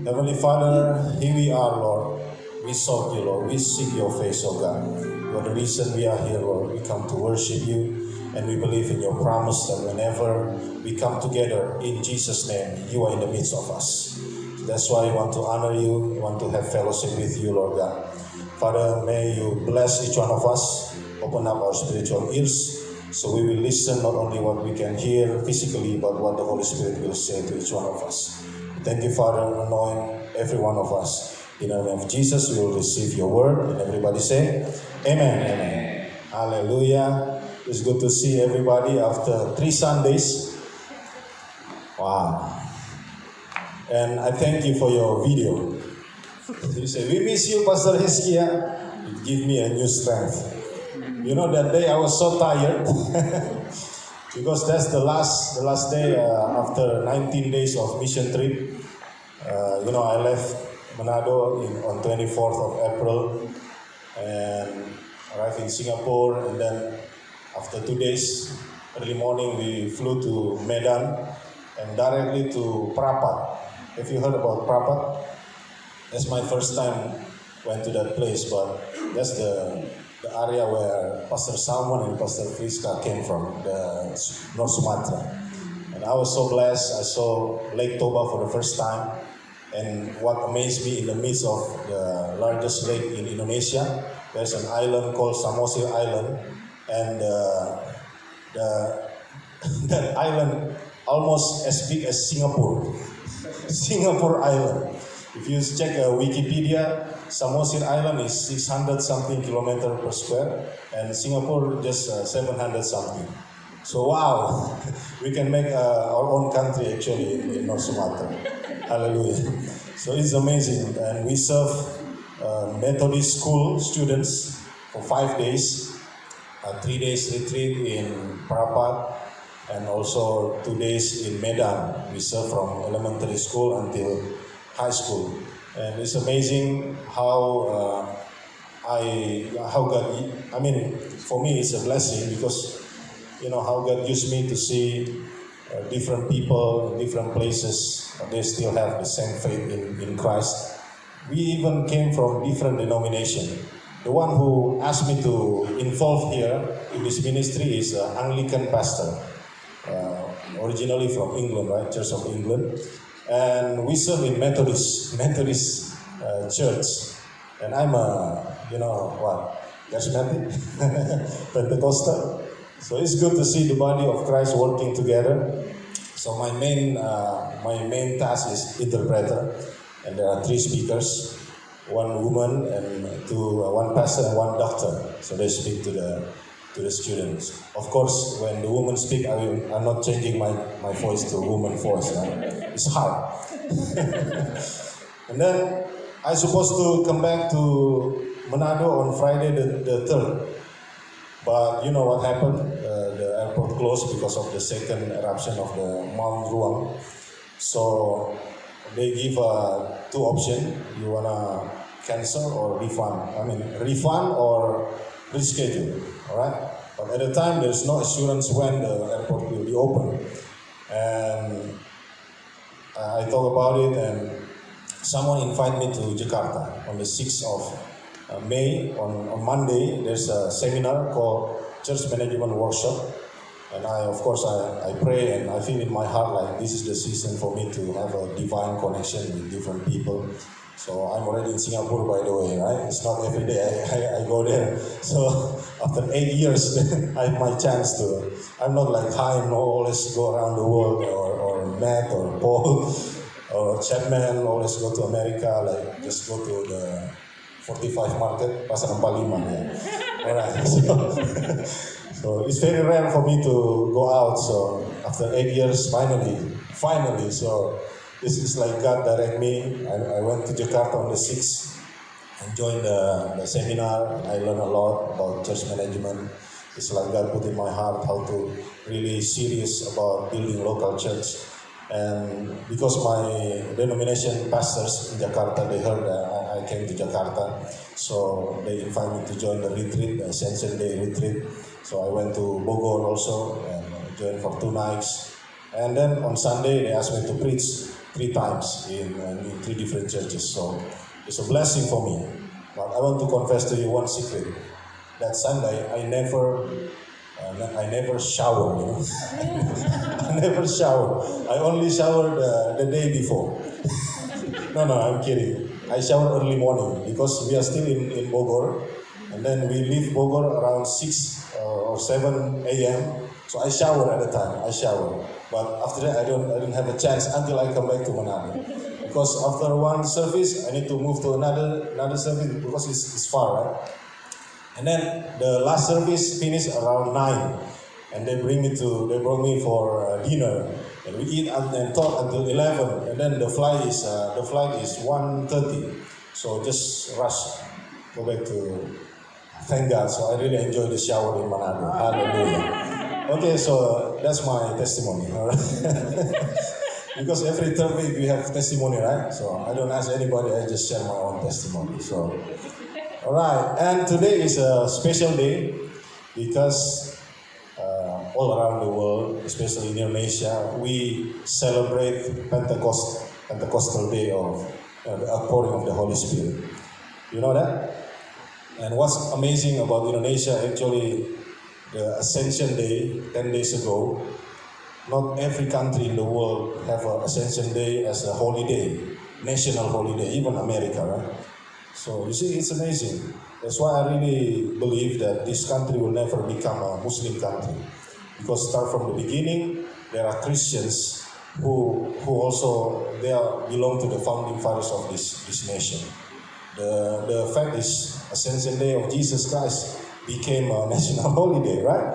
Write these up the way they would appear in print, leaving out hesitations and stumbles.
Heavenly Father, here we are, Lord. We sought you, Lord. We seek your face, oh God. You are the reason we are here, Lord. We come to worship you, and we believe in your promise that whenever we come together in Jesus' name, you are in the midst of us. So that's why I want to honor you, I want to have fellowship with you, Lord God. Father, may you bless each one of us, open up our spiritual ears, so we will listen not only what we can hear physically, but what the Holy Spirit will say to each one of us. Thank you, Father, anoint every one of us. In the name of Jesus, we will receive your word. And everybody say, Amen. Amen. Hallelujah. It's good to see everybody after 3 Sundays. Wow. And I thank you for your video. You say, we miss you, Pastor Heskia. It gives me a new strength. You know, that day I was so tired. Because that's the last day after 19 days of mission trip. I left Manado on 24th of April and arrived in Singapore, and then after 2 days, early morning we flew to Medan and directly to Prapat. Have you heard about Prapat? That's my first time went to that place, but that's the area where Pastor Salmon and Pastor Friska came from, the North Sumatra. And I was so blessed. I saw Lake Toba for the first time. And what amazed me, in the midst of the largest lake in Indonesia, there's an island called Samosir Island. And that island almost as big as Singapore. Singapore Island. If you check Wikipedia, Samosir Island is 600 something kilometer per square, and Singapore just 700 something. So wow, we can make our own country actually in North Sumatra. Hallelujah. So it's amazing, and we serve Methodist school students for 5 days, 3 days retreat in Prapat, and also 2 days in Medan. We serve from elementary school until high school, and it's amazing how God. I mean, for me, it's a blessing because how God used me to see different people in different places. They still have the same faith in Christ. We even came from different denomination. The one who asked me to involve here in this ministry is an Anglican pastor, originally from England, right? Church of England. And we serve in Methodist church, and I'm charismatic, Pentecostal. So it's good to see the body of Christ working together. So my main task is interpreter, and there are 3 speakers, 1 woman and one pastor and 1 doctor. So they speak to the students. Of course, when the woman speak, I'm not changing my voice to woman voice. Right? It's hard. And then I'm supposed to come back to Manado on Friday the 3rd. But you know what happened? The airport closed because of the second eruption of the Mount Ruang. So they give 2 options. You wanna cancel or refund? I mean, refund or reschedule. All right. But at the time, there's no assurance when the airport will be open. And I thought about it, and someone invited me to Jakarta on the 6th of May. On Monday, there's a seminar called Church Management Workshop. And I pray, and I feel in my heart like this is the season for me to have a divine connection with different people. So I'm already in Singapore, by the way, right? It's not every day I go there. So after 8 years, I have my chance to. I'm not like Chaim, always go around the world, or Matt, or Paul, or Chapman, always go to America, like just go to the 45 market, Pasar 45, yeah. All right. So it's very rare for me to go out. So after 8 years, finally, so this is like God direct me. I went to Jakarta on the 6th and joined the seminar. I learned a lot about church management. It's like God put in my heart how to really serious about building local church. And because my denomination pastors in Jakarta, they heard that I came to Jakarta, so they invited me to join the retreat, the Ascension Day retreat. So I went to Bogor also and joined for 2 nights. And then on Sunday, they asked me to preach 3 times in 3 different churches. So it's a blessing for me. But I want to confess to you one secret. That Sunday, I never shower. You know? I never shower. I only showered the day before. No, I'm kidding. I shower early morning because we are still in Bogor. And then we leave Bogor around 6 or 7 a.m. So I shower at the time. I shower. But after that, I don't have a chance until I come back to Manado. Because after one service, I need to move to another service because it's far, right? And then the last service finished around 9. And they brought me for dinner. And we eat and talk until 11. And then the flight is 1:30. So just rush, go back to, thank God. So I really enjoy the shower in Manado. Hallelujah. Okay, so that's my testimony. All right? Because every third week we have testimony, right? So I don't ask anybody, I just share my own testimony. So, all right. And today is a special day because all around the world, especially in Indonesia, we celebrate Pentecostal Day of the outpouring of the Holy Spirit. You know that? And what's amazing about Indonesia, actually, the Ascension Day, 10 days ago, not every country in the world have an Ascension Day as a holiday, national holiday, even America, right? So you see, it's amazing. That's why I really believe that this country will never become a Muslim country. Because start from the beginning, there are Christians who also belong to the founding fathers of this nation. The fact is, Ascension Day of Jesus Christ became a national holiday, right?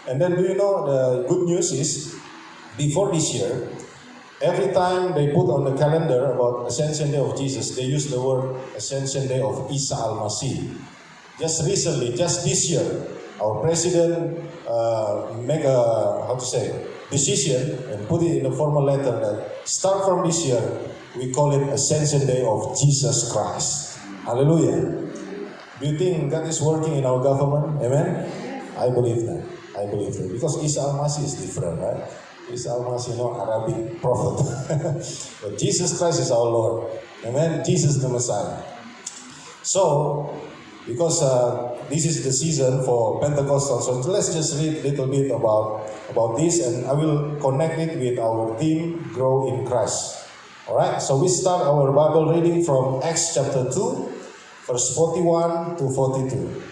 And then do you know the good news is, before this year, every time they put on the calendar about Ascension Day of Jesus, they use the word Ascension Day of Isa Al-Masih. Just recently, just this year, our president make a, decision and put it in a formal letter that start from this year, we call it Ascension Day of Jesus Christ. Hallelujah. Do you think God is working in our government? Amen? I believe that. Because Isa Al-Masih is different, right? Isa Al-Masih, Arabic prophet. But Jesus Christ is our Lord. Amen? Jesus the Messiah. So, because this is the season for Pentecostal, so let's just read a little bit about this, and I will connect it with our theme, Grow in Christ. Alright, so we start our Bible reading from Acts chapter 2, verse 41 to 42.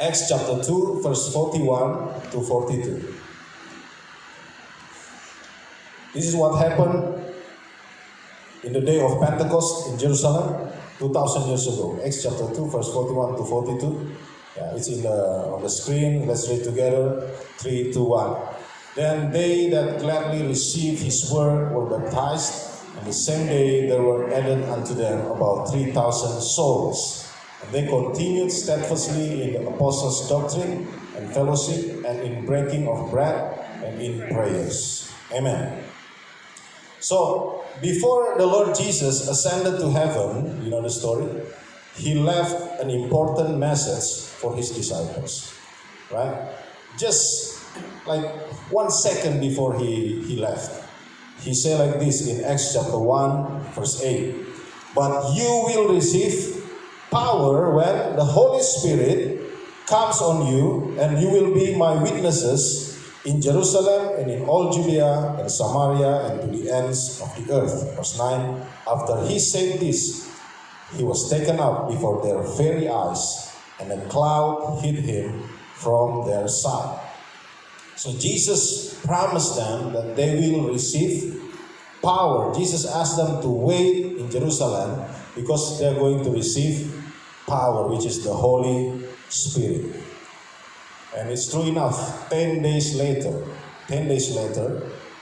Acts chapter 2, verse 41 to 42. This is what happened in the day of Pentecost in Jerusalem 2,000 years ago. Acts chapter 2, verse 41 to 42. Yeah, it's on the screen. Let's read together. 3, 2, 1. Then they that gladly received his word were baptized, and the same day there were added unto them about 3,000 souls. And they continued steadfastly in the apostles' doctrine and fellowship, and in breaking of bread, and in prayers. Amen. So, before the Lord Jesus ascended to heaven, you know the story, he left an important message for his disciples, right? Just like 1 second before he left, he said like this in Acts chapter 1, verse 8, "But you will receive power when the Holy Spirit comes on you, and you will be my witnesses in Jerusalem and in all Judea and Samaria and to the ends of the earth." Verse 9, after he said this, he was taken up before their very eyes, and a cloud hid him from their sight. So Jesus promised them that they will receive power. Jesus asked them to wait in Jerusalem because they are going to receive power, which is the Holy Spirit. And it's true enough, 10 days later,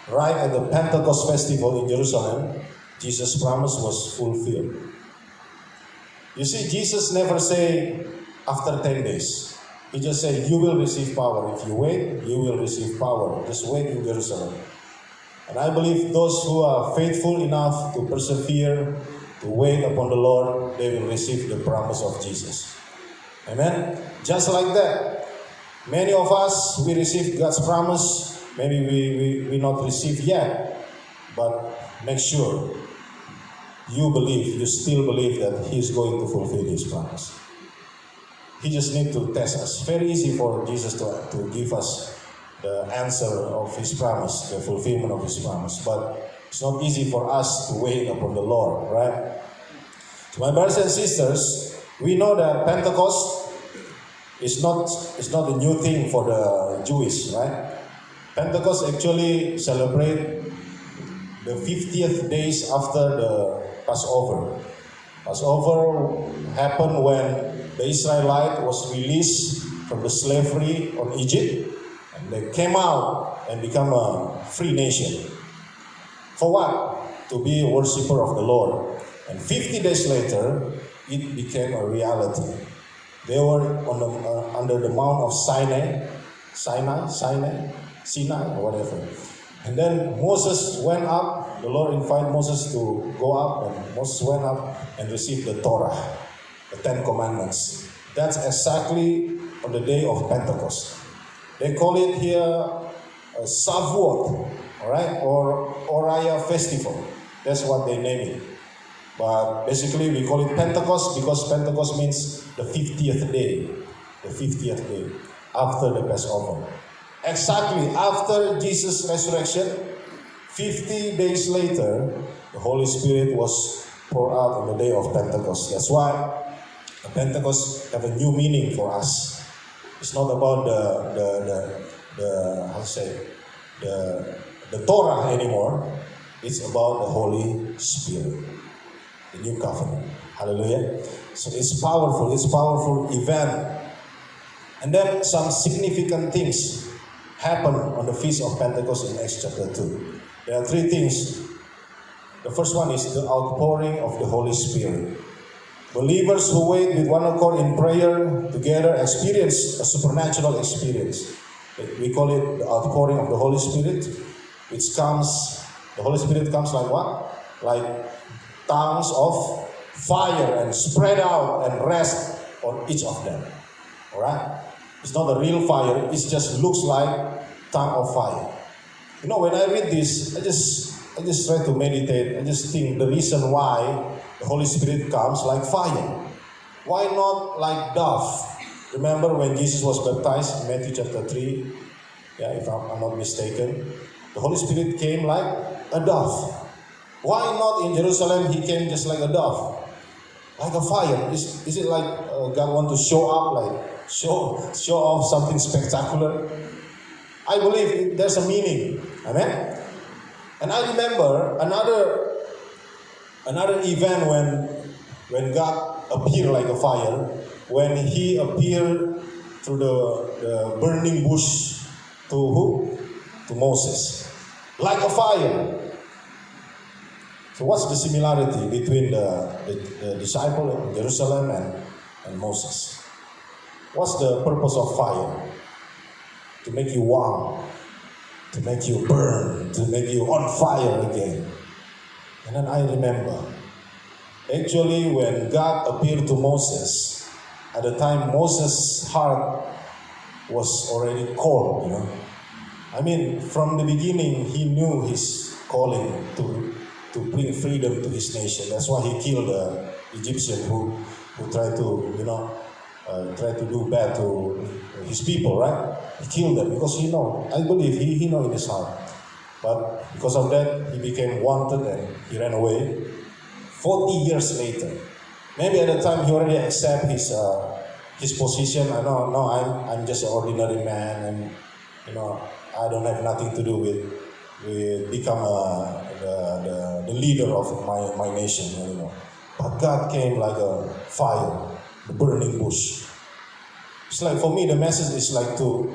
right at the Pentecost festival in Jerusalem, Jesus' promise was fulfilled. You see, Jesus never say after 10 days. He just said, you will receive power. If you wait, you will receive power. Just wait in Jerusalem. And I believe those who are faithful enough to persevere, to wait upon the Lord, they will receive the promise of Jesus. Amen? Just like that. Many of us, we receive God's promise. Maybe we not receive yet. But make sure you still believe that He is going to fulfill His promise. He just needs to test us. Very easy for Jesus to give us the answer of His promise, the fulfillment of His promise. But it's not easy for us to wait upon the Lord, right? So my brothers and sisters, we know that Pentecost is not a new thing for the Jewish, right? Pentecost actually celebrate the 50th days after the Passover. Passover happened when the Israelite was released from the slavery on Egypt, and they came out and become a free nation. For what? To be a worshiper of the Lord. And 50 days later, it became a reality. They were under the Mount of Sinai, or whatever. And then Moses went up. The Lord invited Moses to go up, and Moses went up and received the Torah, the 10 Commandments. That's exactly on the day of Pentecost. They call it here a Shavuot, all right, or Oraya Festival. That's what they name it. But basically we call it Pentecost because Pentecost means the 50th day. The 50th day after the Passover. Exactly after Jesus' resurrection, 50 days later, the Holy Spirit was poured out on the day of Pentecost. That's why the Pentecost have a new meaning for us. It's not about the Torah anymore. It's about the Holy Spirit, the new covenant. Hallelujah. So it's powerful event. And then some significant things happen on the Feast of Pentecost in Acts chapter 2. There are 3 things. The first one is the outpouring of the Holy Spirit. Believers who wait with one accord in prayer together experience a supernatural experience. We call it the outpouring of the Holy Spirit, the Holy Spirit comes like what? Like tongues of fire and spread out and rest on each of them. Alright? It's not a real fire, it just looks like tongue of fire. You know, when I read this, I just try to meditate. I just think the reason why the Holy Spirit comes like fire. Why not like dove? Remember when Jesus was baptized in Matthew chapter 3? Yeah, if I'm not mistaken. The Holy Spirit came like a dove. Why not in Jerusalem he came just like a dove? Like a fire. Is it like God want to show up, like show off something spectacular? I believe there's a meaning. Amen? And I remember another event when God appeared like a fire, when He appeared through the burning bush to who? To Moses. Like a fire. So what's the similarity between the disciple in Jerusalem and Moses? What's the purpose of fire? To make you warm, to make you burn, to make you on fire again. And then I remember, actually when God appeared to Moses, at the time Moses' heart was already cold, you know. I mean, from the beginning he knew his calling to bring freedom to his nation. That's why he killed the Egyptian who tried to, try to do bad to his people, right? He killed them because I believe he know in his heart. But because of that, he became wanted and he ran away. 40 years later, maybe at the time he already accept his position. I know, no, I'm just an ordinary man, and I don't have nothing to do with become the leader of my nation anymore. But God came like a fire, the burning bush. It's like, for me, the message is like to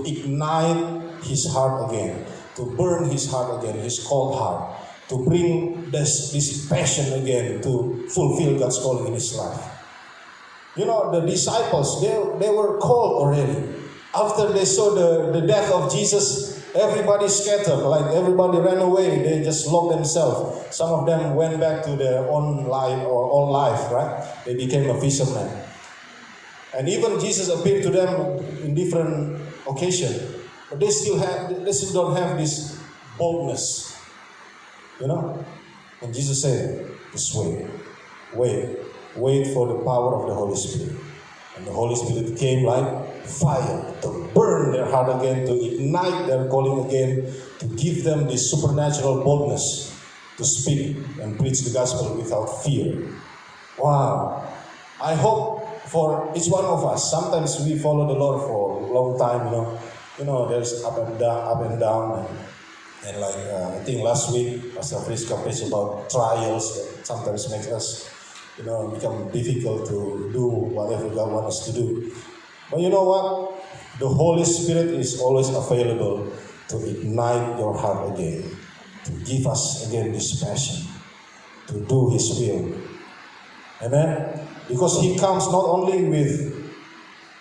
ignite his heart again, to burn his heart again, his cold heart, to bring this passion again to fulfill God's calling in his life. The disciples, they were cold already. After they saw the death of Jesus, everybody scattered, like everybody ran away. They just locked themselves. Some of them went back to their own life, right? They became a fisherman. And even Jesus appeared to them in different occasions, but they still don't have this boldness. You know? And Jesus said, just wait for the power of the Holy Spirit. And the Holy Spirit came like fire to burn their heart again, to ignite their calling again, to give them this supernatural boldness to speak and preach the gospel without fear. Wow. I hope for each one of us, sometimes we follow the Lord for a long time, there's up and down, and like I think last week, Pastor Friska preached about trials that sometimes makes us, become difficult to do whatever God wants us to do. But you know what? The Holy Spirit is always available to ignite your heart again, to give us again this passion, to do His will. Amen? Because He comes not only with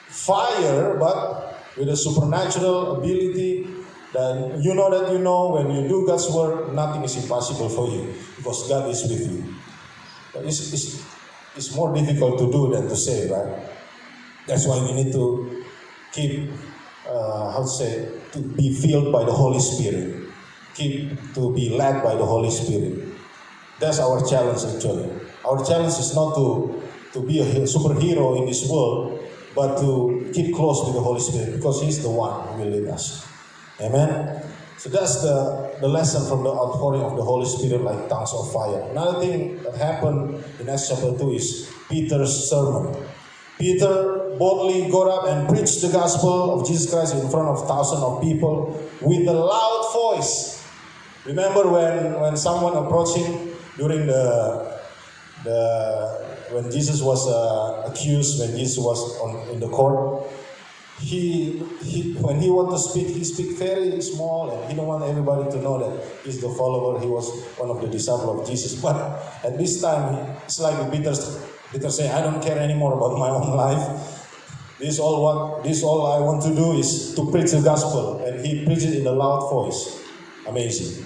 fire, but with a supernatural ability that when you do God's work, nothing is impossible for you because God is with you. But it's more difficult to do than to say, right? That's why we need to keep, to be filled by the Holy Spirit. Keep to be led by the Holy Spirit. That's our challenge actually. Our challenge is not to be a superhero in this world, but to keep close with the Holy Spirit because He's the one who will lead us. Amen? So that's the lesson from the outpouring of the Holy Spirit like tongues of fire. Another thing that happened in Acts chapter 2 is Peter's sermon. Peter boldly got up and preached the gospel of Jesus Christ in front of thousands of people with a loud voice. Remember when someone approached him during when Jesus was accused, when Jesus was in the court, when he wanted to speak, he speak very small, and he don't want everybody to know that he's the follower. He was one of the disciples of Jesus. But at this time, it's like Peter say, "I don't care anymore about my own life. This all I want to do is to preach the gospel," and he preached it in a loud voice. Amazing.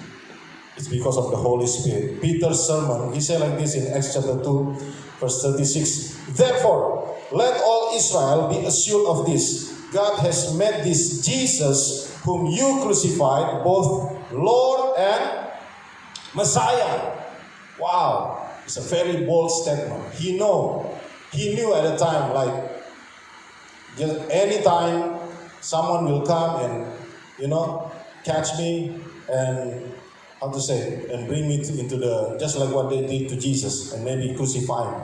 It's because of the Holy Spirit. Peter's sermon, he said like this in Acts chapter 2, verse 36. "Therefore, let all Israel be assured of this. God has made this Jesus, whom you crucified, both Lord and Messiah." Wow. It's a very bold statement. He knew at the time, like, just anytime someone will come and, catch me and, and bring me into just like what they did to Jesus and maybe crucify him.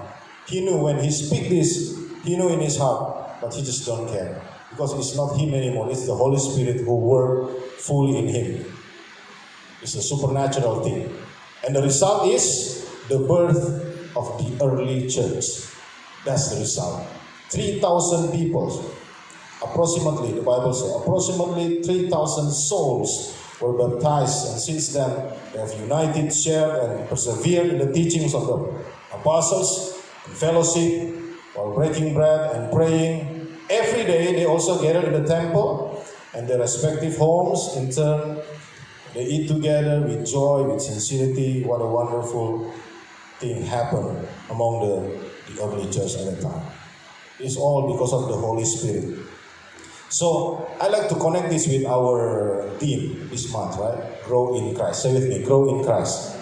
He knew when he speak this, he knew in his heart, but he just don't care. Because it's not him anymore, it's the Holy Spirit who worked fully in him. It's a supernatural thing. And the result is the birth of the early church. That's the result. 3,000 people, approximately, the Bible says, approximately 3,000 souls were baptized, and since then they have united, shared, and persevered in the teachings of the apostles, in fellowship, while breaking bread and praying. Every day they also gather in the temple and their respective homes. In turn, they eat together with joy, with sincerity. What a wonderful thing happened among the early church at that time. It's all because of the Holy Spirit. So I like to connect this with our theme this month, right? Grow in Christ. Say with me, grow in Christ.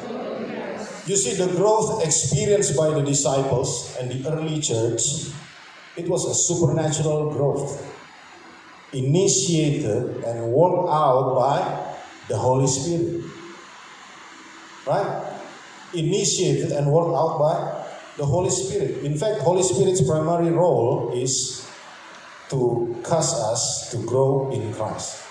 You see, the growth experienced by the disciples and the early church, it was a supernatural growth, initiated and worked out by the Holy Spirit. Right? Initiated and worked out by the Holy Spirit. In fact, Holy Spirit's primary role is to cause us to grow in Christ.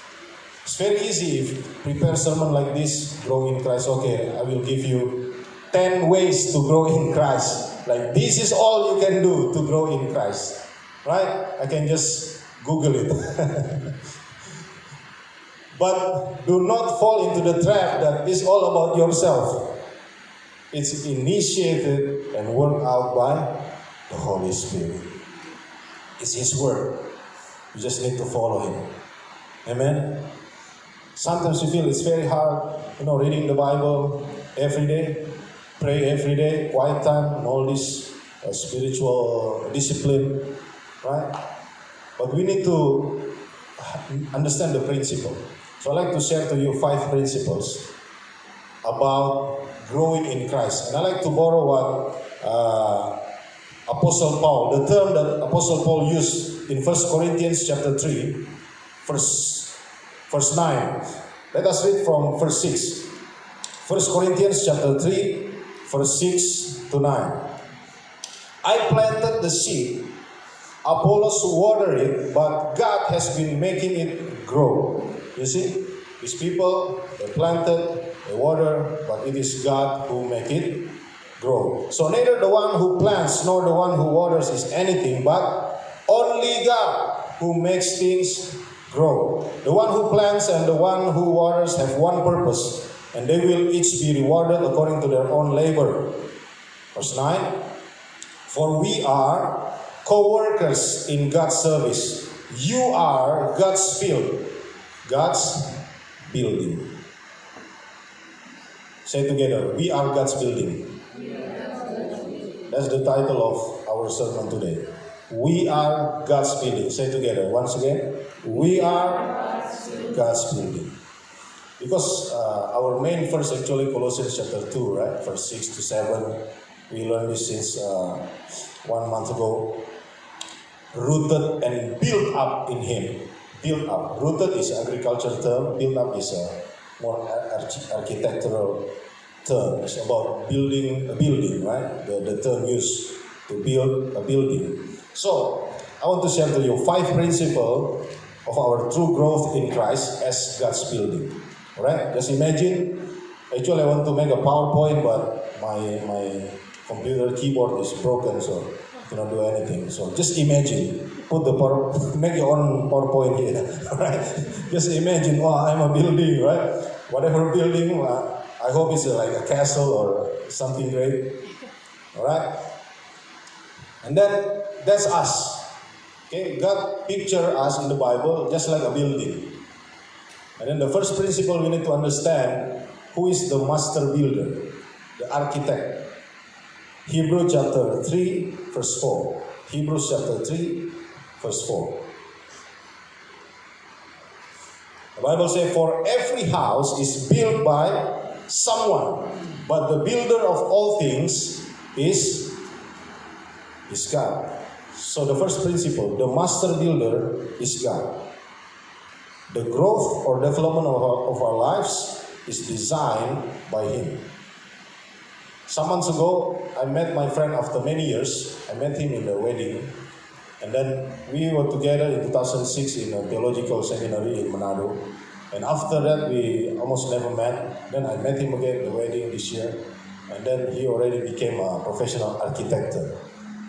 It's very easy if you prepare a sermon like this, grow in Christ. Okay, I will give you 10 ways to grow in Christ. Like, this is all you can do to grow in Christ. Right? I can just Google it. But do not fall into the trap that it's all about yourself. It's initiated and worked out by the Holy Spirit. It's His word. You just need to follow Him. Amen? Sometimes you feel it's very hard, reading the Bible every day, pray every day, quiet time, and all this spiritual discipline, right? But we need to understand the principle. So I'd like to share to you 5 principles about growing in Christ. And I like to borrow what Apostle Paul, the term that Apostle Paul used in 1 Corinthians chapter 3, verse 9. Let us read from verse 6. 1 Corinthians chapter 3, verse 6 to 9. I planted the seed, Apollos watered it, but God has been making it grow. You see, these people, they planted, they water, but it is God who make it grow. So neither the one who plants nor the one who waters is anything, but only God who makes things grow. The one who plants and the one who waters have one purpose, and they will each be rewarded according to their own labor. Verse 9. For we are co-workers in God's service. You are God's field, God's building. Say together, we are God's building. That's the title of our sermon today. We are God's building. Say together once again. We are God's building. Because our main verse actually Colossians chapter 2, right? Verse 6 to 7. We learned this since 1 month ago. Rooted and built up in Him. Built up. Rooted is an agricultural term. Built up is a more architectural term. It's about building a building, right? The term used to build a building. So, I want to share to you 5 principles of our true growth in Christ as God's building. Alright? Just imagine. Actually, I want to make a PowerPoint, but my computer keyboard is broken, so I cannot do anything. So just imagine. Make your own PowerPoint here. Alright? Just imagine, I'm a building, right? Whatever building, I hope it's like a castle or something great. Alright? And then that's us. Okay, God picture us in the Bible just like a building. And then the first principle we need to understand, who is the master builder, the architect. Hebrews chapter 3, verse 4. Hebrews chapter 3, verse 4. The Bible says, for every house is built by someone, but the builder of all things is God. So the first principle, the master builder is God. The growth or development of our lives is designed by Him. Some months ago, I met my friend after many years. I met him in the wedding. And then we were together in 2006 in a theological seminary in Manado. And after that, we almost never met. Then I met him again in the wedding this year. And then he already became a professional architect.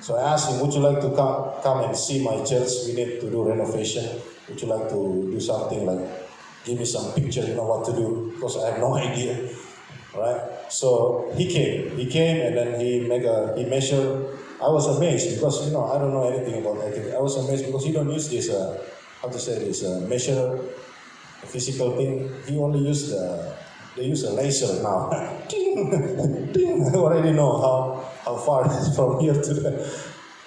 So I asked him, would you like to come and see my church? We need to do renovation. Would you like to do something like, give me some picture, what to do? Because I have no idea. Right? So he came and then he measured. I was amazed because, I don't know anything about architecture. I was amazed because he don't use this, measure, a physical thing. He only use they use a laser now. I already know how far it is from here to there.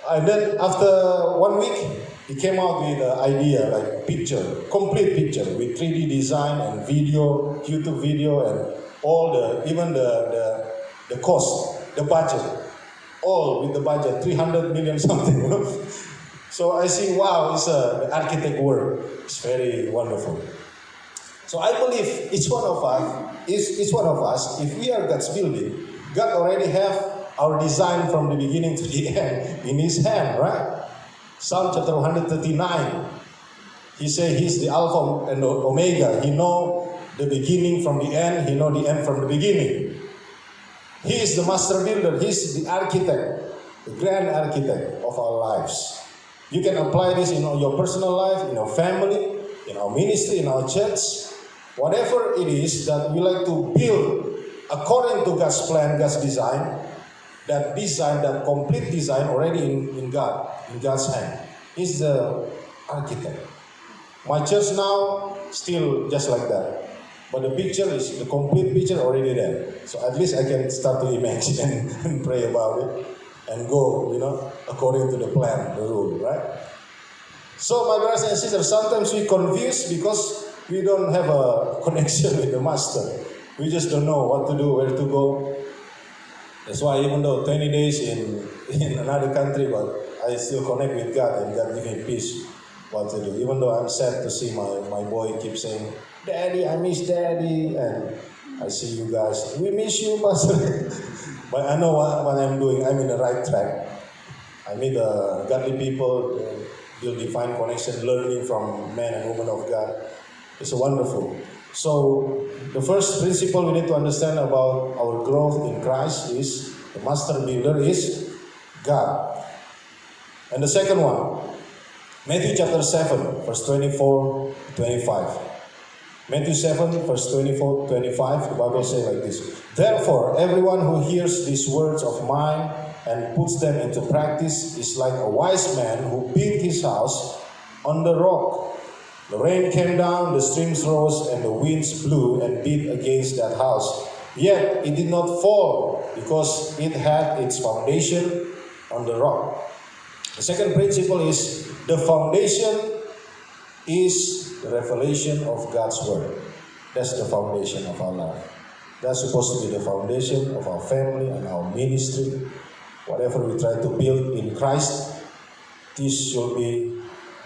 And then after 1 week, he came out with an idea, like complete picture with 3D design and video, YouTube video, and all even the cost, the budget, all with the budget, 300 million something. So I see, wow, it's the architect work. It's very wonderful. So I believe each one of us, if we are God's building, God already have our design from the beginning to the end in His hand, right? Psalm chapter 139, He say He's the Alpha and the Omega. He know the beginning from the end. He know the end from the beginning. He is the master builder. He's the architect, the grand architect of our lives. You can apply this in your personal life, in your family, in our ministry, in our church. Whatever it is that we like to build according to God's plan, God's design, that complete design already in God's hand. He's the architect. My church now still just like that. But the picture is the complete picture already there. So at least I can start to imagine and pray about it and go, according to the plan, the rule, right? So my brothers and sisters, sometimes we confuse because we don't have a connection with the master. We just don't know what to do, where to go. That's why even though 20 days in another country, but I still connect with God and God give me peace what to do. Even though I'm sad to see my boy keep saying, Daddy, I miss Daddy, and I see you guys, we miss you, Pastor. But I know what I'm doing, I'm in the right track. I meet godly people, build divine connection, learning from men and women of God. It's wonderful. So the first principle we need to understand about our growth in Christ is the master builder is God. And the second one, Matthew chapter 7, verse 24 to 25. Matthew 7, verse 24 to 25, the Bible says like this. Therefore, everyone who hears these words of mine and puts them into practice is like a wise man who built his house on the rock. The rain came down, the streams rose, and the winds blew and beat against that house. Yet it did not fall because it had its foundation on the rock. The second principle is the foundation is the revelation of God's Word. That's the foundation of our life. That's supposed to be the foundation of our family and our ministry. Whatever we try to build in Christ, this should be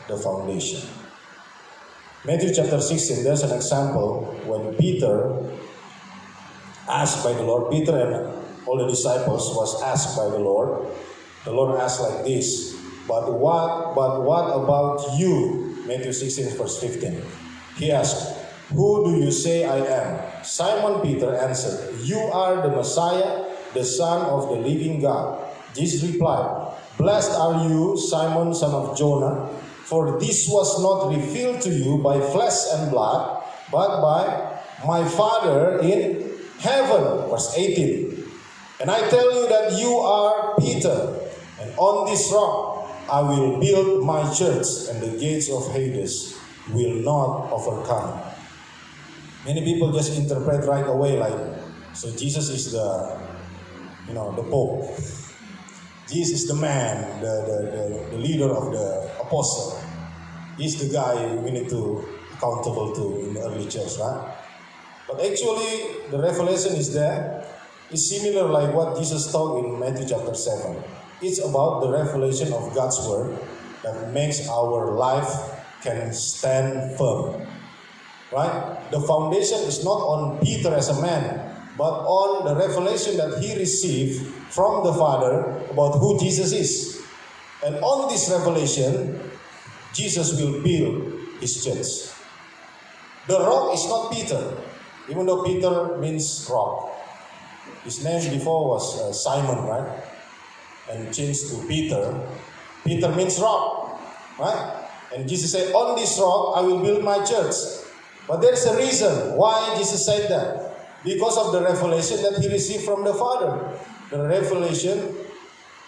the foundation. Matthew chapter 16, there's an example when Peter asked by the Lord, Peter and all the disciples was asked by the Lord asked like this, but what about you? Matthew 16 verse 15. He asked, who do you say I am? Simon Peter answered, you are the Messiah, the Son of the living God. Jesus replied, blessed are you, Simon, son of Jonah, for this was not revealed to you by flesh and blood, but by my Father in heaven. Verse 18. And I tell you that you are Peter, and on this rock I will build my church, and the gates of Hades will not overcome. Many people just interpret right away like, so Jesus is the Pope. Jesus is the man, the leader of the apostle. He's the guy we need to accountable to in the early church, right? But actually, the revelation is there. It's similar like what Jesus taught in Matthew chapter 7. It's about the revelation of God's Word that makes our life can stand firm. Right? The foundation is not on Peter as a man, but on the revelation that he received from the Father about who Jesus is. And on this revelation, Jesus will build his church. The rock is not Peter, even though Peter means rock. His name before was Simon, right? And changed to Peter. Peter means rock, right? And Jesus said, on this rock I will build my church. But there's a reason why Jesus said that. Because of the revelation that he received from the Father. The revelation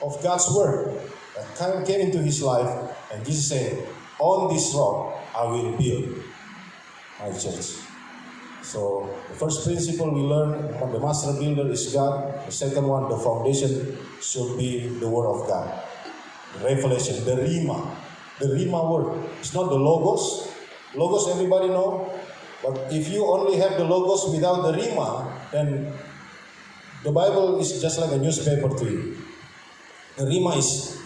of God's Word that came into his life. And Jesus said, on this rock I will build my church. So the first principle we learn, the master builder is God. The second one, the foundation should be the Word of God. The revelation, the Rhema word. It's not the Logos. Logos everybody know. But if you only have the Logos without the Rhema, then the Bible is just like a newspaper to you. The Rhema is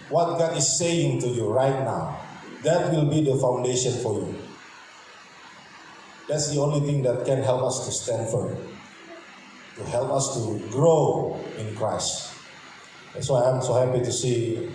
what God is saying to you right now. That will be the foundation for you. That's the only thing that can help us to stand firm, to help us to grow in Christ. That's why I'm so happy to see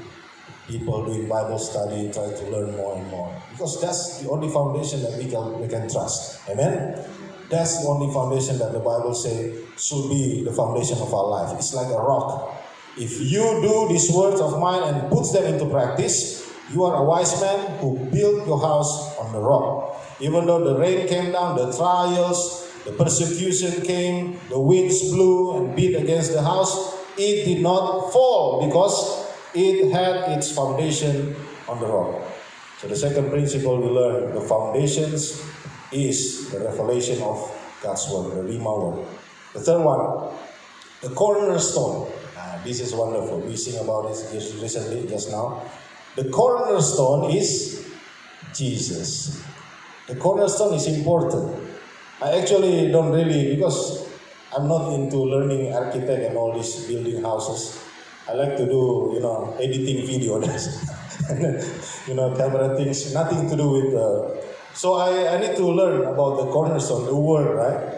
people doing Bible study, try to learn more and more. Because that's the only foundation that we can trust. Amen? That's the only foundation that the Bible says should be the foundation of our life. It's like a rock. If you do these words of mine and put them into practice, you are a wise man who built your house on the rock. Even though the rain came down, the trials, the persecution came, the winds blew and beat against the house, it did not fall because it had its foundation on the rock. So the second principle we learn, the foundations is the revelation of God's Word, the Rhema word. The third one, the cornerstone. This is wonderful. We sing about this just recently, just now. The cornerstone is Jesus. The cornerstone is important. I actually don't really, because I'm not into learning architect and all these building houses. I like to do, editing video, camera things, nothing to do with. So I need to learn about the cornerstone, the word, right?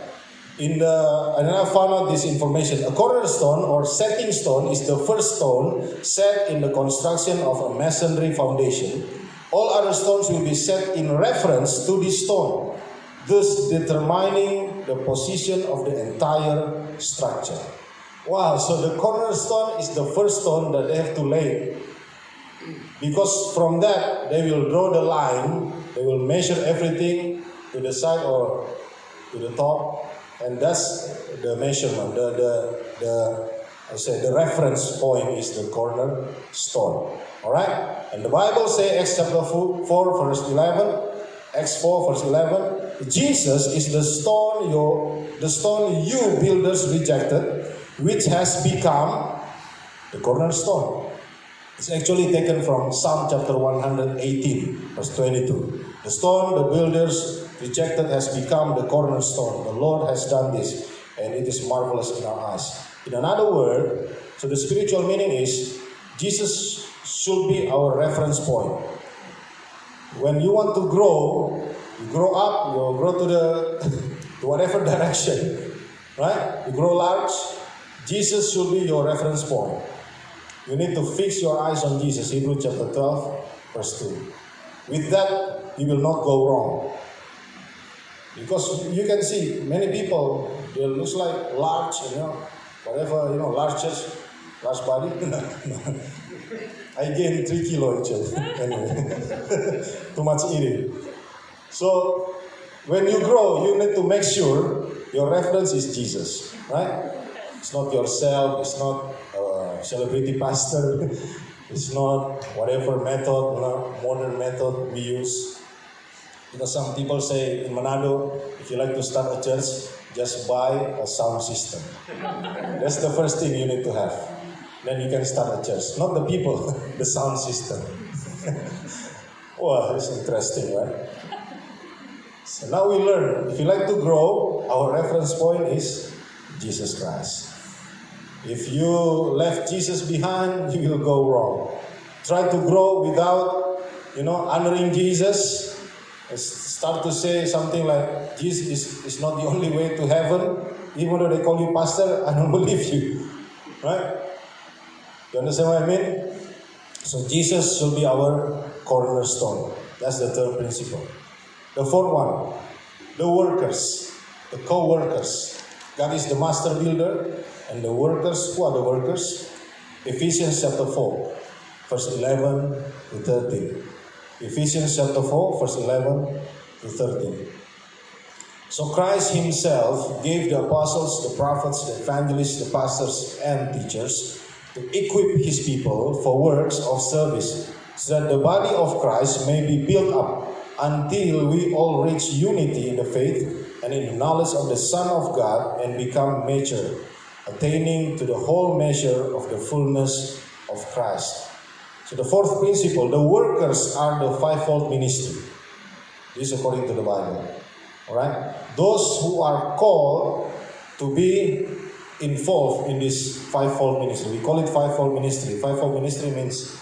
And then I found out this information. A cornerstone or setting stone is the first stone set in the construction of a masonry foundation. All other stones will be set in reference to this stone, thus determining the position of the entire structure. Wow, so the cornerstone is the first stone that they have to lay. Because from that, they will draw the line, they will measure everything to the side or to the top, and that's the measurement. The reference point is the cornerstone. All right? And the Bible says, Acts chapter 4, verse 11, Acts 4, verse 11, Jesus is the stone you builders rejected, which has become the cornerstone. It's actually taken from Psalm chapter 118, verse 22. The stone the builders rejected has become the cornerstone. The Lord has done this, and it is marvelous in our eyes. In another word, so the spiritual meaning is, Jesus should be our reference point. When you want to grow, you grow up, you grow to whatever direction, right? You grow large. Jesus should be your reference point. You need to fix your eyes on Jesus. Hebrews chapter 12, verse 2. With that, you will not go wrong. Because you can see many people, they look like large, whatever, large chest, large body. I gained 3 kilos anyway. Too much eating. So, when you grow, you need to make sure your reference is Jesus, right? It's not yourself, it's not a celebrity pastor, it's not whatever method, modern method we use. Because some people say in Manado, if you like to start a church, just buy a sound system. That's the first thing you need to have. Then you can start a church. Not the people, the sound system. Wow, it's interesting, right? So now we learn, if you like to grow, our reference point is Jesus Christ. If you left Jesus behind, you will go wrong. Try to grow without, honoring Jesus. Start to say something like, Jesus is not the only way to heaven. Even though they call you pastor, I don't believe you. Right? You understand what I mean? So Jesus should be our cornerstone. That's the third principle. The fourth one, the workers, the co-workers. God is the master builder, and the workers, who are the workers? Ephesians chapter 4, verse 11 to 13. Ephesians chapter 4, verse 11 to 13. So Christ himself gave the apostles, the prophets, the evangelists, the pastors, and teachers to equip his people for works of service, so that the body of Christ may be built up until we all reach unity in the faith and in the knowledge of the Son of God and become mature, attaining to the whole measure of the fullness of Christ. So the fourth principle, the workers are the fivefold ministry. This is according to the Bible. Alright? Those who are called to be involved in this fivefold ministry. We call it fivefold ministry. Fivefold ministry means,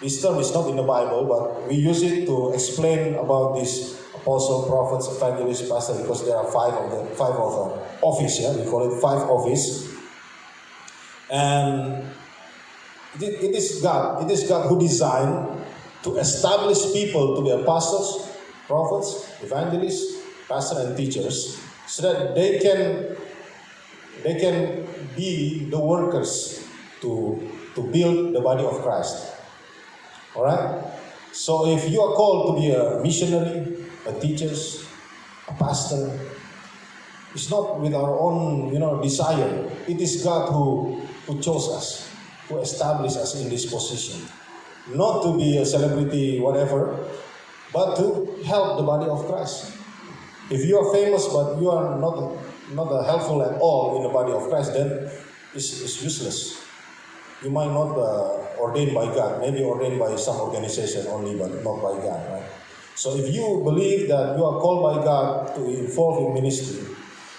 this term is not in the Bible, but we use it to explain about this apostle, prophets, evangelists, pastor, because there are five of the office. Yeah, we call it five office. And it is God who designed to establish people to be apostles, prophets, evangelists, pastors, and teachers, so that they can be the workers to build the body of Christ. All right. So if you are called to be a missionary, a teacher, a pastor, it's not with our own desire. It is God who chose us, who established us in this position. Not to be a celebrity, whatever, but to help the body of Christ. If you are famous but you are not helpful at all in the body of Christ, then it's useless. You might not ordained by God, maybe ordained by some organization only, but not by God, right? So if you believe that you are called by God to involve in ministry,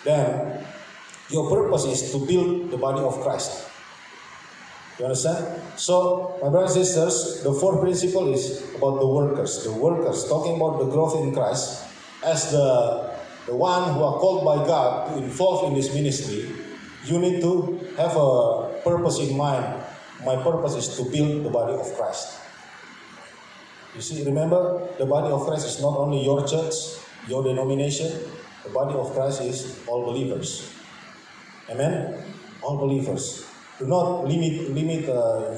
then your purpose is to build the body of Christ. You understand? So, my brothers and sisters, the fourth principle is about the workers. The workers, talking about the growth in Christ, as the one who are called by God to involve in this ministry, you need to have a purpose in mind. My purpose is to build the body of Christ. You see, remember, the body of Christ is not only your church, your denomination. The body of Christ is all believers. Amen? All believers. Do not limit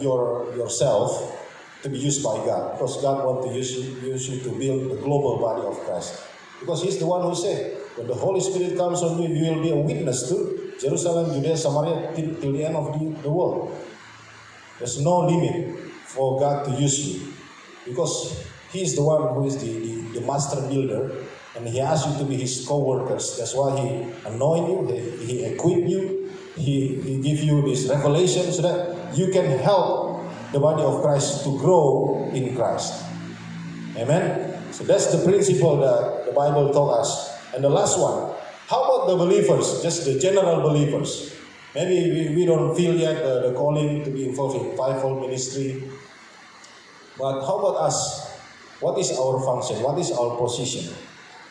yourself to be used by God, because God wants to use you to build the global body of Christ. Because He's the one who said, when the Holy Spirit comes on you, you will be a witness to Jerusalem, Judea, Samaria, till the end of the world. There's no limit for God to use you, because He is the one who is the master builder, and He asks you to be His co-workers. That's why He anoint you, He equip you, He give you this revelation so that you can help the body of Christ to grow in Christ. Amen? So that's the principle that the Bible taught us. And the last one, how about the believers, just the general believers? Maybe we don't feel yet the calling to be involved in fivefold ministry. But how about us? What is our function? What is our position?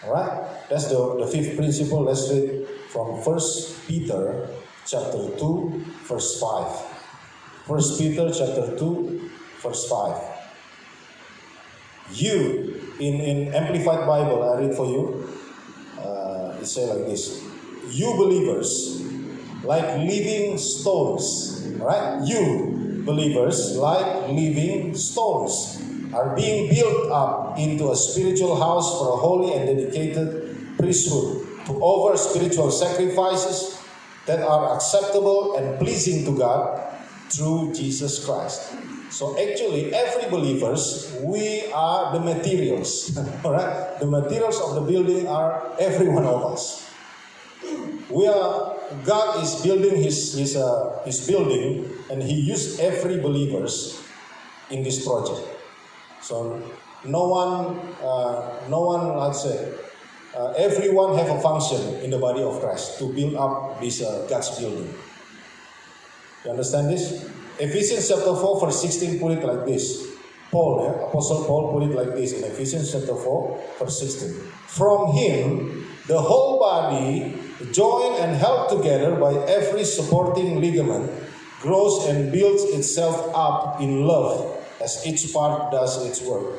Alright? That's the fifth principle. Let's read from 1 Peter chapter 2, verse 5. 1 Peter chapter 2, verse 5. You, in Amplified Bible, I read for you. It says like this. You believers, like living stones. Alright? You believers, like living stones, are being built up into a spiritual house for a holy and dedicated priesthood, to offer spiritual sacrifices that are acceptable and pleasing to God through Jesus Christ. So actually, every believers, we are the materials. All right, the materials of the building are every one of us. God is building his building, and He used every believers in this project. So no one, let's say, everyone have a function in the body of Christ to build up this God's building. You understand this? Ephesians chapter 4 verse 16 put it like this. Apostle Paul put it like this in Ephesians chapter 4 verse 16. From Him, the whole body, joined and held together by every supporting ligament, grows and builds itself up in love as each part does its work.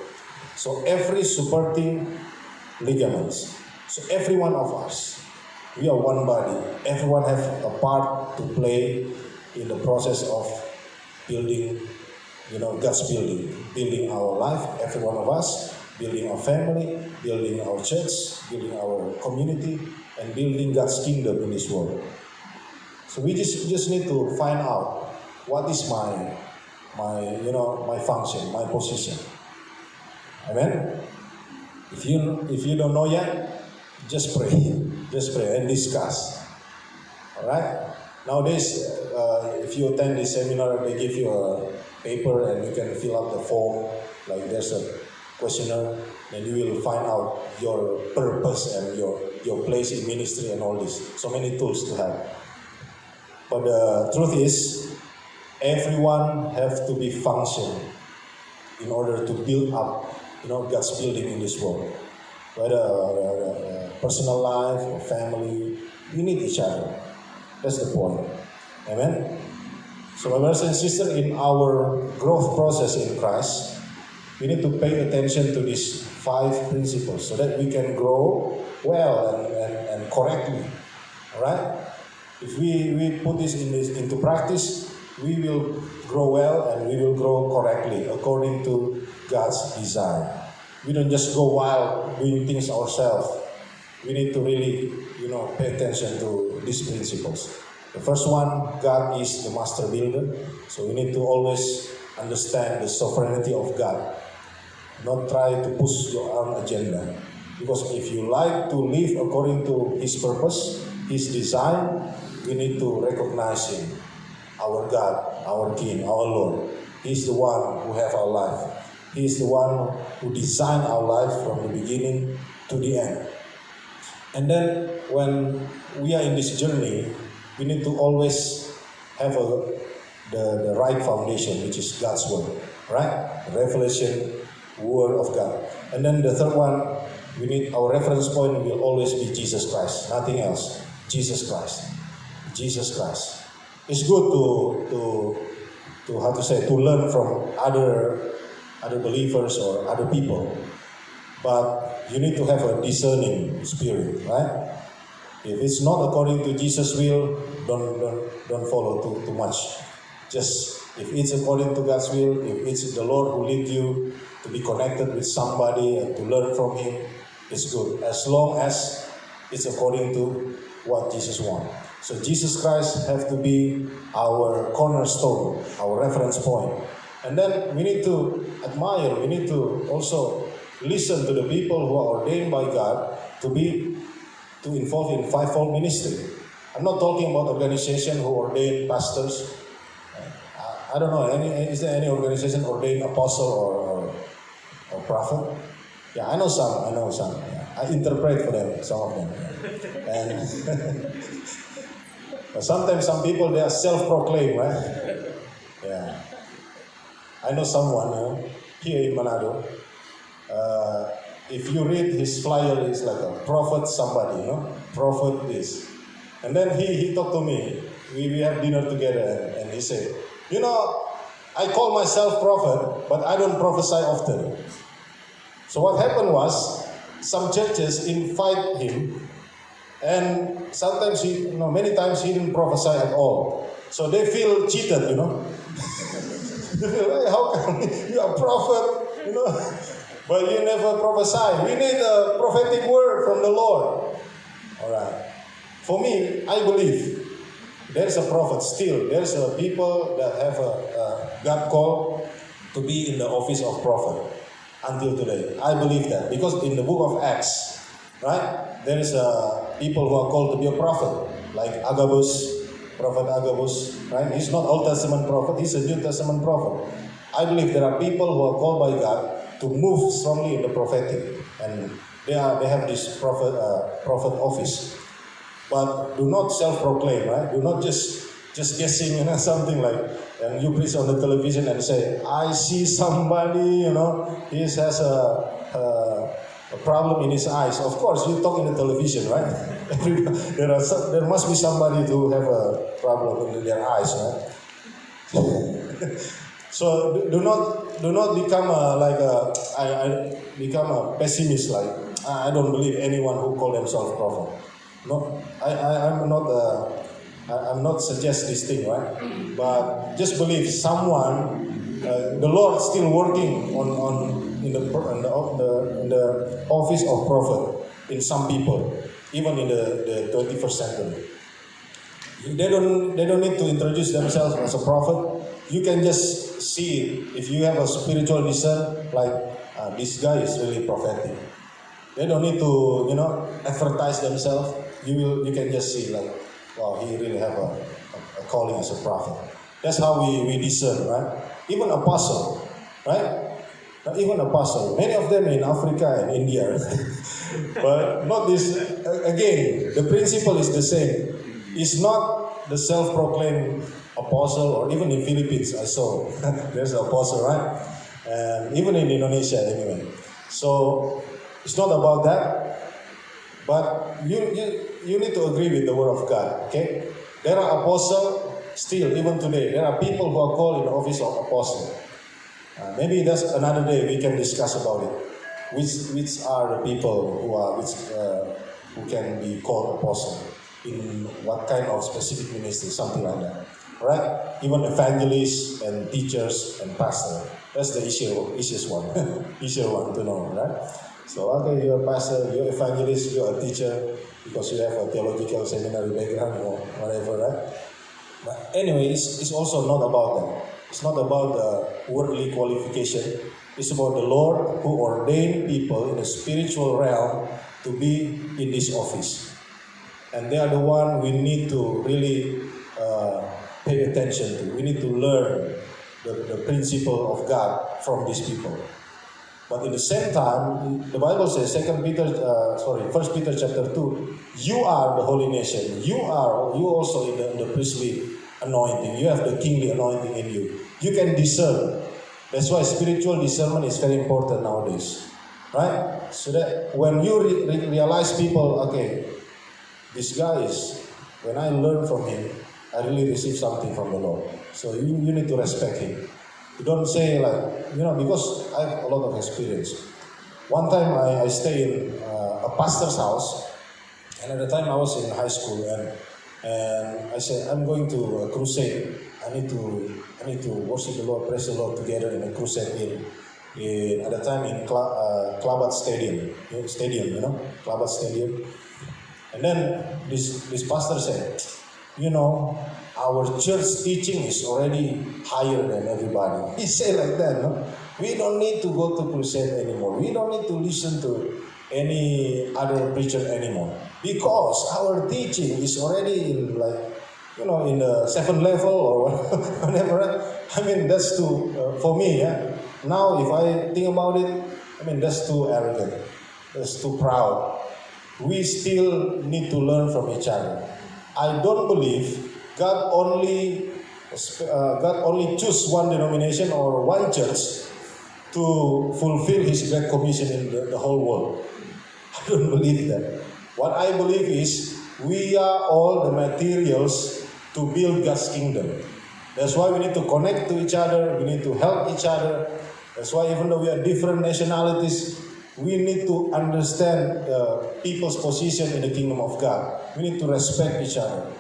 So every supporting ligaments. So every one of us, we are one body. Everyone has a part to play in the process of building, God's building our life. Every one of us, building our family, building our church, building our community, and building God's kingdom in this world. So we just need to find out what is my function, my position. Amen. If you don't know yet, just pray and discuss. All right. Nowadays, if you attend this seminar, they give you a paper and you can fill out the form. Like there's a questionnaire, and you will find out your purpose and your place in ministry and all this. So many tools to have. But the truth is, everyone have to be functioning in order to build up, God's building in this world. Whether personal life or family, we need each other. That's the point. Amen. So, my brothers and sisters, in our growth process in Christ, we need to pay attention to these 5 principles so that we can grow well and correctly. All right. If we put this into practice, we will grow well and we will grow correctly according to God's design. We don't just go wild doing things ourselves. We need to really, pay attention to these principles. The first one, God is the master builder. So we need to always understand the sovereignty of God. Not try to push your own agenda. Because if you like to live according to His purpose, His design, we need to recognize Him, our God, our King, our Lord. He's the one who have our life. He is the one who designed our life from the beginning to the end. And then when we are in this journey, we need to always have the right foundation, which is God's word, right? Revelation, word of God. And then the third one, we need our reference point will always be Jesus Christ, nothing else. Jesus Christ. Jesus Christ. It's good to how to say, to learn from other believers or other people, but you need to have a discerning spirit, right? If it's not according to Jesus' will, don't follow too much. Just if it's according to God's will, if it's the Lord who leads you to be connected with somebody and to learn from Him, it's good. As long as it's according to what Jesus wants. So Jesus Christ have to be our cornerstone, our reference point. And then we need to admire, we need to also listen to the people who are ordained by God to involve in fivefold ministry. I'm not talking about organization who ordain pastors. I don't know, is there any organization ordained apostle or prophet? Yeah, I know some. Yeah. I interpret for them, some of them. And sometimes some people, they are self-proclaimed, right? Yeah. I know someone here in Manado. If you read his flyer, it's like a prophet somebody, prophet this. And then he talked to me. We have dinner together, and he said, I call myself prophet, but I don't prophesy often. So what happened was, some churches invite him, and sometimes many times he didn't prophesy at all. So they feel cheated, They feel, hey, how come you are a prophet, but you never prophesy? We need a prophetic word from the Lord. All right. For me, I believe there's a prophet still. There's a people that have a God call to be in the office of prophet until today. I believe that because in the book of Acts, right, there is people who are called to be a prophet, like Agabus, Prophet Agabus, right? He's not Old Testament prophet, he's a New Testament prophet. I believe there are people who are called by God to move strongly in the prophetic, and they have this prophet office. But do not self-proclaim, right? Do not just guessing, something like, and you preach on the television and say, I see somebody, he has a problem in his eyes. Of course, you talk in the television, right? There must be somebody to have a problem in their eyes, right? So do not become I become a pessimist. Like I don't believe anyone who call themselves prophet. No, I'm not suggest this thing, right? But just believe someone, the Lord still working in the office of prophet in some people, even in the 21st century. They don't need to introduce themselves as a prophet. You can just see it. If you have a spiritual discern, like this guy is really prophetic. They don't need to advertise themselves. You can just see like, wow, he really have a calling as a prophet. That's how we discern, right? Even apostle, right? Even apostle. Many of them in Africa and India, but not this. Again, the principle is the same. It's not the self-proclaimed apostle, or even in Philippines, I saw there's an apostle, right? And even in Indonesia, anyway. So it's not about that, but you need to agree with the word of God. Okay, there are apostles still, even today. There are people who are called in the office of apostle. Maybe that's another day we can discuss about it. Which are the people who can be called apostle in what kind of specific ministry, something like that, right? Even evangelists and teachers and pastor. That's the easiest one, easier one to know, right? So okay, you're a pastor, you're evangelist, you're a teacher because you have a theological seminary background or whatever, right? But anyway, it's also not about that. It's not about the worldly qualification. It's about the Lord who ordained people in the spiritual realm to be in this office. And they are the one we need to really pay attention to. We need to learn the principle of God from these people. But in the same time, the Bible says, First Peter chapter 2, you are the holy nation. You also in the priestly anointing. You have the kingly anointing in you. You can discern. That's why spiritual discernment is very important nowadays, right? So that when you realize people, okay, this guy is, when I learn from him, I really receive something from the Lord. So you need to respect him. You don't say like, because I have a lot of experience. One time I stayed in a pastor's house, and at the time I was in high school, and I said, I'm going to a crusade. I need to worship the Lord, praise the Lord together in a crusade at the time in Klabat Stadium, Klabat Stadium. And then this pastor said, our church teaching is already higher than everybody. He said like that, no? We don't need to go to crusade anymore. We don't need to listen to any other preacher anymore. Because our teaching is already in in the 7th level or whatever. I mean, that's too, for me, yeah. Now, if I think about it, that's too arrogant. That's too proud. We still need to learn from each other. I don't believe God only choose one denomination or one church to fulfill His great commission in the whole world. I don't believe that. What I believe is we are all the materials to build God's kingdom. That's why we need to connect to each other. We need to help each other. That's why even though we are different nationalities, we need to understand people's position in the kingdom of God. We need to respect each other.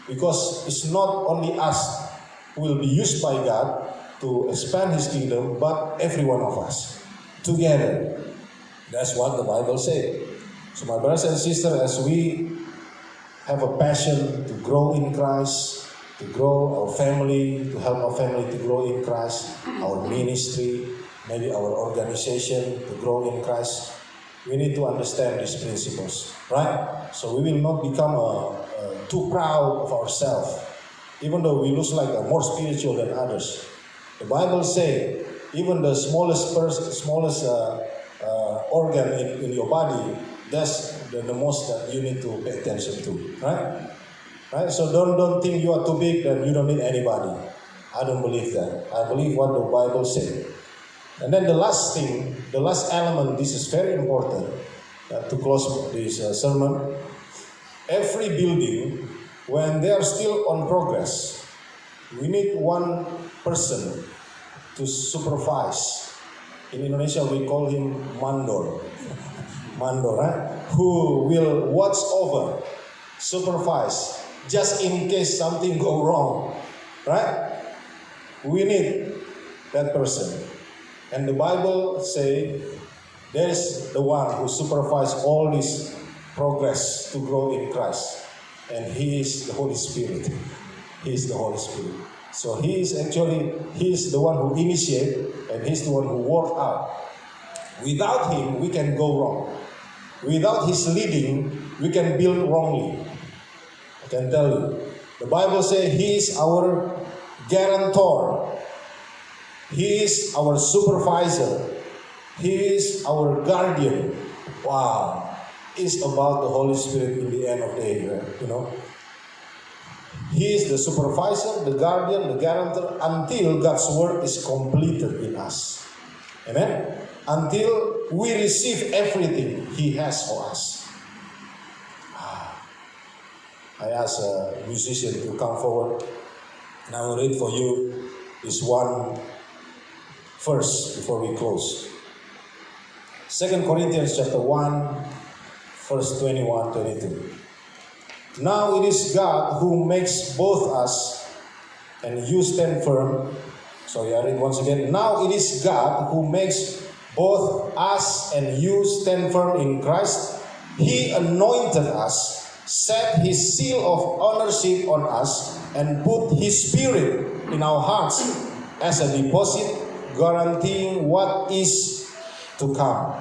Because it's not only us who will be used by God to expand His kingdom, but every one of us together. That's what the Bible says. So my brothers and sisters, as we have a passion to grow in Christ, to grow our family, to help our family to grow in Christ, our ministry, maybe our organization to grow in Christ, we need to understand these principles, right? So we will not become too proud of ourselves, even though we look like more spiritual than others. The Bible says even the smallest organ in your body, that's the most that you need to pay attention to, right? Right? So don't think you are too big and you don't need anybody. I don't believe that. I believe what the Bible says. And then the last element, this is very important to close this sermon. Every building, when they are still on progress, we need one person to supervise. In Indonesia, we call him mandor. Mandor, right? Who will watch over, supervise, just in case something go wrong, right? We need that person. And the Bible say there is the one who supervises all this progress to grow in Christ. And He is the Holy Spirit. He is the Holy Spirit. So He is the one who initiates and He's the one who works out. Without Him, we can go wrong. Without His leading, we can build wrongly. I can tell you. The Bible says He is our guarantor. He is our supervisor. He is our guardian. Wow. It's about the Holy Spirit in the end of the day, right? He is the supervisor, the guardian, the guarantor until God's word is completed in us. Amen? Until we receive everything He has for us. I ask a musician to come forward, and I will read for you this one verse before we close. 2 Corinthians chapter 1, verse 21-22. Now it is God who makes both us and you stand firm. Sorry, I read once again. Now it is God who makes both us and you stand firm in Christ. He anointed us, set His seal of ownership on us, and put His Spirit in our hearts as a deposit, guaranteeing what is to come.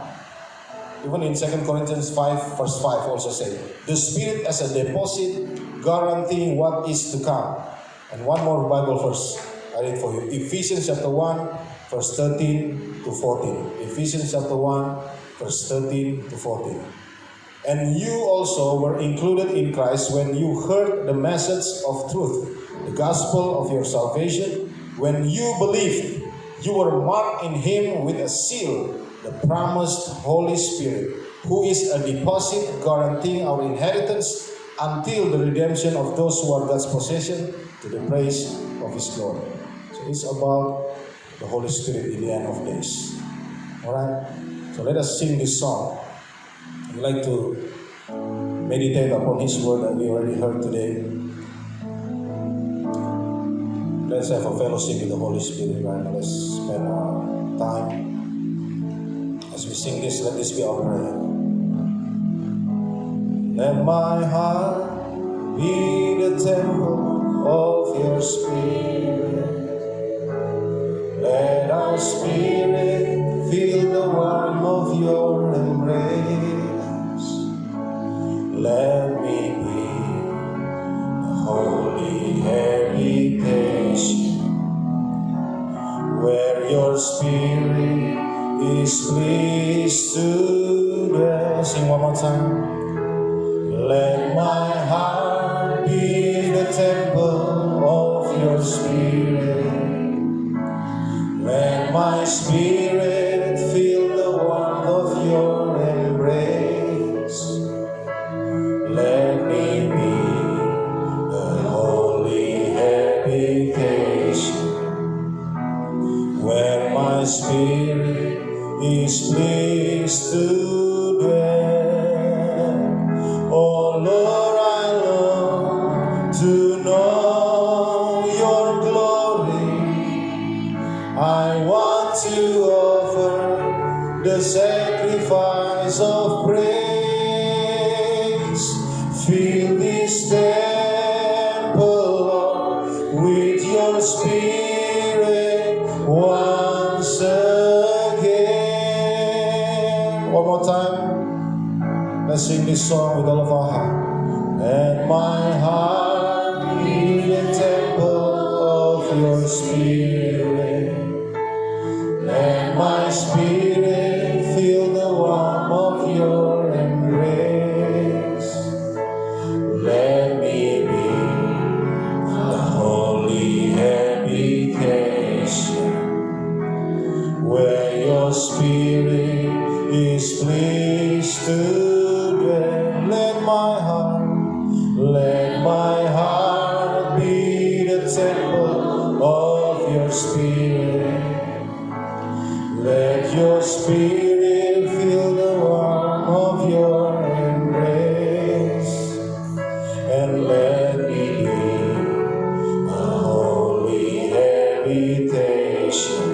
Even in 2 Corinthians 5, verse 5 also say, the Spirit as a deposit, guaranteeing what is to come. And one more Bible verse. I read for you. Ephesians chapter 1, verse 13 to 14. Ephesians chapter 1, verse 13 to 14. And you also were included in Christ when you heard the message of truth, the gospel of your salvation. When you believed, you were marked in Him with a seal, the promised Holy Spirit, who is a deposit guaranteeing our inheritance until the redemption of those who are God's possession, to the praise of His glory. So it's about the Holy Spirit in the end of days. Alright? So let us sing this song. I'd like to meditate upon His word that we already heard today. Let's have a fellowship with the Holy Spirit right now. Let's spend our time. As we sing this, let this be our prayer. Let my heart be the temple of your Spirit. Let our spirit feel the warmth of your embrace. Let me be a holy habitation where your Spirit is pleased to dwell. Sing one more time. Let my heart be the temple of your Spirit. Let my spirit feel the warmth of your embrace. Let me be the holy habitation where my spirit is pleased to dwell. Oh Lord, I long to know your glory. I want to offer the sacrifice of praise. Fill this temple, Lord, with your Spirit once again. One more time. Let's sing this song with all of our heart. Let my heart be the temple of your Spirit. Let my spirit feel the warmth of your embrace. Let me be the holy habitation where your Spirit is pleased to dwell. Let my heart be the temple of your Spirit. Let your spirit feel the warmth of your embrace, and let me be a holy habitation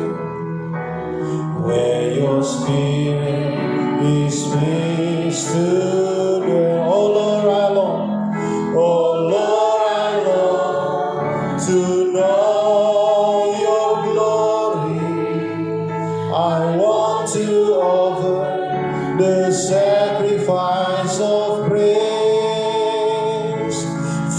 where your spirit is pleased to dwell. Oh Lord, I long, oh Lord, I long to know your glory. I want to offer the sacrifice of praise.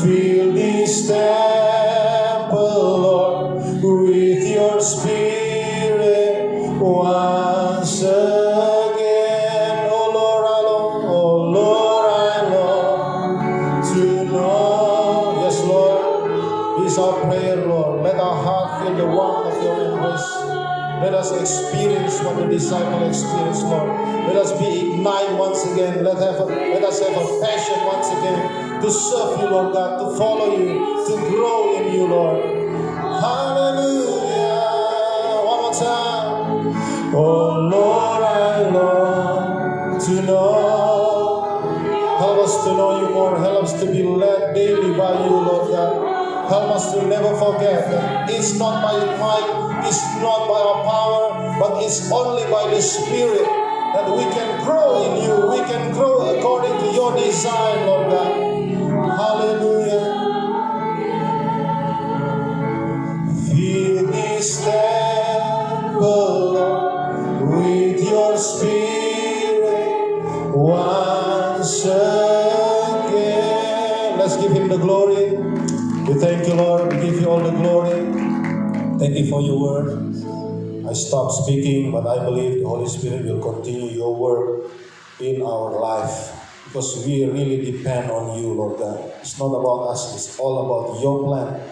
Fill this temple, Lord, with your Spirit once again. Oh Lord, I long, oh Lord, I long to know. Yes, Lord, this is our prayer, Lord. Let our heart feel the warmth of your embrace. Let us experience what the disciple experienced, Lord. Let us be ignited once again. Let us have a passion once again to serve you, Lord God, to follow you, to grow in you, Lord. Hallelujah. One more time. Oh Lord, I long to know. Help us to know you more. Help us to be led daily by you, Lord God. Help us to never forget that it's not by might, it's not by our power, but it's only by the Spirit that we can grow in you. We can grow according to your design, Lord God. Hallelujah. Fill this temple, Lord, with your Spirit once again. Let's give him the glory. We thank you, Lord. We give you all the glory. Thank you for your word. I stop speaking, but I believe the Holy Spirit will continue your work in our life because we really depend on you, Lord God. It's not about us, it's all about your plan.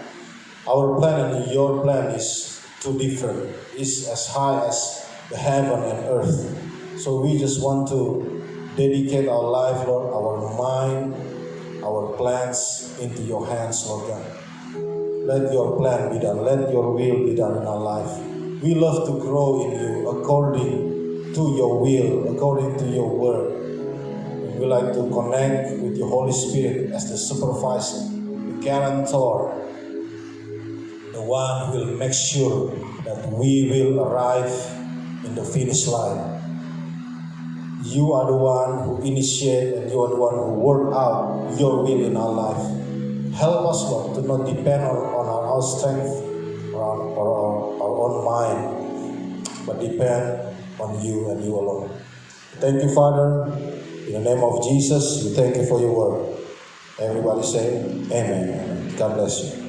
Our plan and your plan is too different. It's as high as the heaven and earth. So we just want to dedicate our life, Lord, our mind, our plans into your hands, Lord God. Let your plan be done. Let your will be done in our life. We love to grow in you according to your will, according to your word. We like to connect with your Holy Spirit as the supervisor, the guarantor, the one who will make sure that we will arrive in the finish line. You are the one who initiate and you are the one who work out your will in our life. Help us, Lord, to not depend on our strength or our own mind, but depend on you and you alone. Thank you, Father. In the name of Jesus, we thank you for your word. Everybody say, Amen. God bless you.